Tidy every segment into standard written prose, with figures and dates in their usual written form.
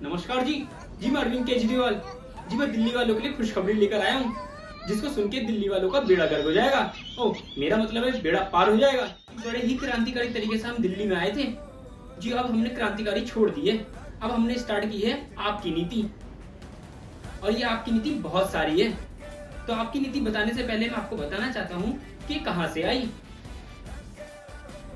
नमस्कार जी। जी मैं अरविंद केजरीवाल। जी मैं दिल्ली वालों के लिए खुशखबरी लेकर आया हूँ, जिसको सुन के दिल्ली वालों का बेड़ा गर्क हो जाएगा। ओ, मेरा मतलब है बेड़ा पार हो जाएगा। बड़े ही क्रांतिकारी तरीके से हम दिल्ली में आए थे जी। अब हमने क्रांतिकारी छोड़ दी है। अब हमने स्टार्ट की है आपकी नीति, और ये आपकी नीति बहुत सारी है। तो आपकी नीति बताने से पहले मैं आपको बताना चाहता हूँ कि कहाँ से आई।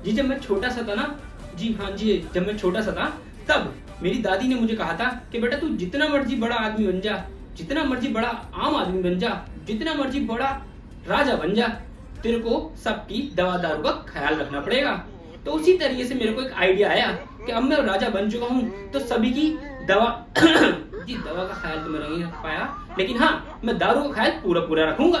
जी जब मैं छोटा सा था ना, जी हाँ जी, जब मैं छोटा सा था तब मेरी दादी ने मुझे कहा था कि बेटा तू जितना मर्जी बड़ा आदमी बन जा, जितना मर्जी बड़ा आम आदमी बन जा, जितना मर्जी बड़ा राजा बन जा, तेरे को सबकी दवा दारू का ख्याल रखना पड़ेगा। तो उसी तरीके से मेरे को एक आइडिया आया कि अब मैं राजा बन चुका हूँ तो सभी की दवा जी दवा का ख्याल तो मैं नहीं रख पाया, लेकिन हाँ मैं दारू का ख्याल पूरा पूरा रखूंगा।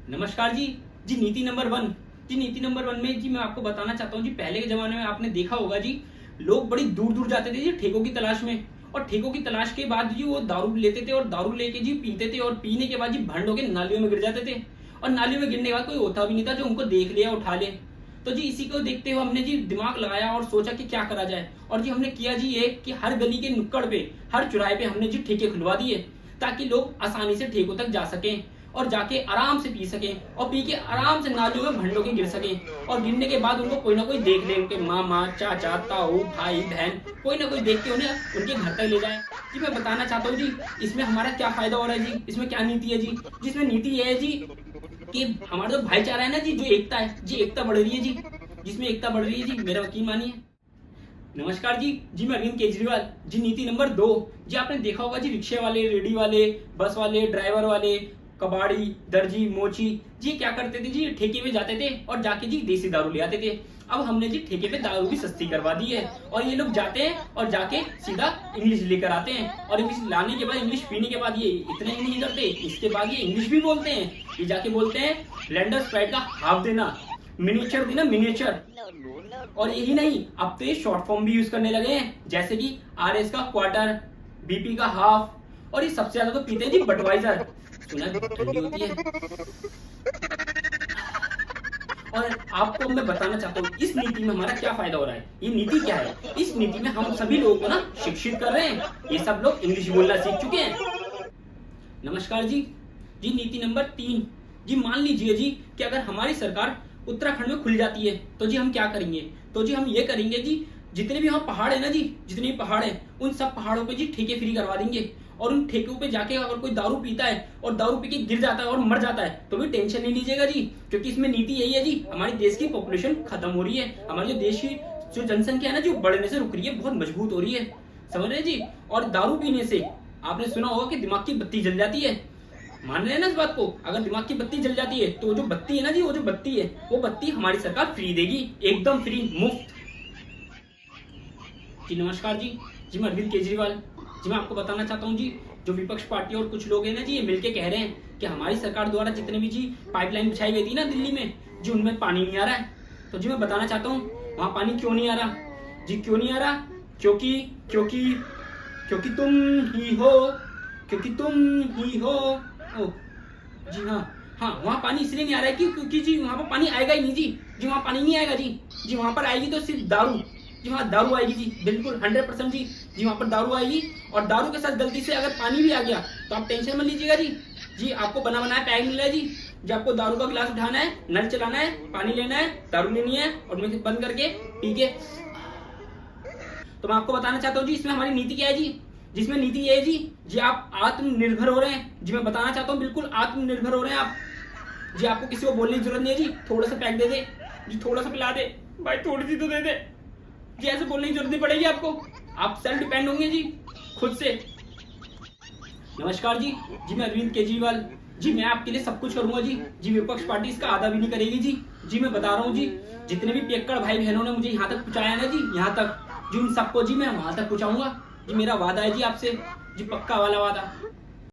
नमस्कार जी। जी नीति नंबर 1। जी नीति नंबर 1 में जी मैं आपको बताना चाहता हूँ जी, पहले के जमाने में आपने देखा होगा जी, लोग बड़ी दूर दूर जाते थे जी ठेकों की तलाश में, और ठेकों की तलाश के बाद जी वो दारू लेते थे और दारू लेके जी पीते थे, और पीने के बाद जी भंड होके नालियों में गिर जाते थे, और नालियों में गिरने के बाद कोई होता भी नहीं था जो उनको देख लिया उठा ले। तो जी इसी को देखते हुए हमने जी दिमाग लगाया और सोचा कि क्या करा जाए, और जी हमने किया जी ये कि हर गली के नुक्कड़ पे, हर चौराहे पे हमने जी ठेके खुलवा दिए, ताकि लोग आसानी से ठेकों तक जा सकें और जाके आराम से पी सकें, और पी के आराम से नालियों में भंडों के गिर सकें, और गिरने के बाद उनको कोई ना कोई देख ले, उनके मामा चाचा ताऊ भाई बहन कोई ना कोई देख के उन्हें उनके घर तक ले जाए। जी मैं बताना चाहता हूँ जी इसमें हमारा क्या फायदा हो रहा है जी, इसमें क्या नीति है जी। जिसमें नीति ये है जी कि हमारा जो भाईचारा है ना जी, जो एकता है जी, एकता बढ़ रही है जी, जिसमें एकता बढ़ रही है जी, मेरा वकील मानिए। नमस्कार जी। जी मैं अरविंद केजरीवाल। जी नीति नंबर 2। जी आपने देखा होगा जी, रिक्शे वाले, रेडी वाले, बस वाले, ड्राइवर वाले, कबाड़ी, दर्जी, मोची जी क्या करते थे जी, ठेके पे जाते थे और जाके जी देसी दारू ले आते थे। अब हमने जी ठेके पे दारू भी सस्ती करवा दी है, और ये लोग जाते हैं और जाके सीधा इंग्लिश लेकर आते हैं, और इंग्लिश लाने के बाद, इंग्लिश पीने के बाद ये इतना ही नहीं करते, इसके बाद ये इंग्लिश भी बोलते हैं। ये जाके बोलते हैं ब्लेंडर स्प्राइट का हाफ देना, मिनिएचर देना, मिनिएचर। और यही नहीं, अब तो ये शॉर्ट फॉर्म भी यूज करने लगे हैं, जैसे कि आरएस का क्वार्टर, बीपी का हाफ, और ये सबसे ज्यादा तो पीते हैं जी बटवाइजर। सुना ठंडी होती है। और आपको मैं बताना चाहता हूँ इस नीति में हमारा क्या फायदा हो रहा है। ये नीति क्या है, इस नीति में हम सभी लोगों को ना शिक्षित कर रहे हैं। ये सब लोग इंग्लिश बोलना सीख चुके हैं। नमस्कार जी। जी नीति नंबर 3। जी मान लीजिए जी कि अगर हमारी सरकार उत्तराखंड में खुल जाती है तो जी हम क्या करेंगे। तो जी हम ये करेंगे जी, जितने भी वहाँ पहाड़ है ना जी, जितने भी पहाड़ है उन सब पहाड़ों पे जी ठेके फ्री करवा देंगे, और उन ठेकों पे जाके अगर कोई दारू पीता है और दारू पी के गिर जाता है और मर जाता है तो भी टेंशन नहीं लीजिएगा जी, क्योंकि इसमें नीति यही है जी, हमारे देश की पॉपुलेशन खत्म हो रही है, हमारे जो देश की जो जनसंख्या है ना जो बढ़ने से रुक रही है, बहुत मजबूत हो रही है, समझ रहे जी। और दारू पीने से आपने सुना होगा कि दिमाग की बत्ती जल जाती है, मान रहे हैं ना इस बात को। अगर दिमाग की बत्ती जल जाती है तो जो बत्ती है ना जी, वो जो बत्ती है वो बत्ती हमारी सरकार फ्री देगी, एकदम फ्री, मुफ्त। जी नमस्कार जी। जी मैं अरविंद केजरीवाल। जी मैं आपको बताना चाहता हूँ जी, जो विपक्ष पार्टी और कुछ लोग हैं ना जी, ये मिलके कह रहे हैं कि हमारी सरकार द्वारा जितने भी जी पाइपलाइन बिछाई गई थी ना दिल्ली में जी, उनमें पानी नहीं आ रहा है। तो जी मैं बताना चाहता हूँ वहां पानी क्यों नहीं आ रहा जी, क्यों नहीं आ रहा, क्योंकि क्योंकि क्योंकि तुम ही हो, क्योंकि तुम ही हो। ओ जी हाँ, वहाँ पानी इसलिए नहीं आ रहा है क्योंकि जी वहाँ पर पानी आएगा ही नहीं जी वहाँ पानी नहीं आएगा जी वहाँ पर आएगी तो सिर्फ दारू, जी वहाँ दारू आएगी जी, बिल्कुल 100% जी वहाँ पर दारू आएगी, और दारू के साथ गलती से अगर पानी भी आ गया तो आप टेंशन मत लीजिएगा जी आपको बना बनाया पैक मिल रहा है जी आपको दारू का गिलास उठाना है, नल चलाना है, पानी लेना है, दारू लेनी है, और मिक्स बंद करके पी के। तो मैं आपको बताना चाहता हूँ जी इसमें हमारी नीति क्या है जी, जिसमें नीति ये है जी आप आत्मनिर्भर हो रहे हैं जी, मैं बताना चाहता हूँ बिल्कुल आत्मनिर्भर हो रहे हैं आप जी। आपको किसी को बोलने की जरूरत नहीं है जी, थोड़ा सा पैक दे दे जी, थोड़ा सा पिला दे भाई, थोड़ी सी तो दे दे जी, ऐसे बोलने की जरूरत नहीं पड़ेगी आपको, आप सेल्फ डिपेंड होंगे जी खुद से। नमस्कार जी। जी मैं अरविंद केजरीवाल। जी मैं आपके लिए सब कुछ करूंगा जी विपक्ष पार्टी इसका आधा भी नहीं करेगी जी मैं बता रहा हूँ जी, जितने भी पियक्कड़ भाई बहनों ने मुझे यहाँ तक पहुंचाया ना जी, यहाँ तक जी, उन सबको जी मैं वहां तक पहुंचाऊंगा जी, मेरा वादा है जी आपसे जी, पक्का वाला वादा।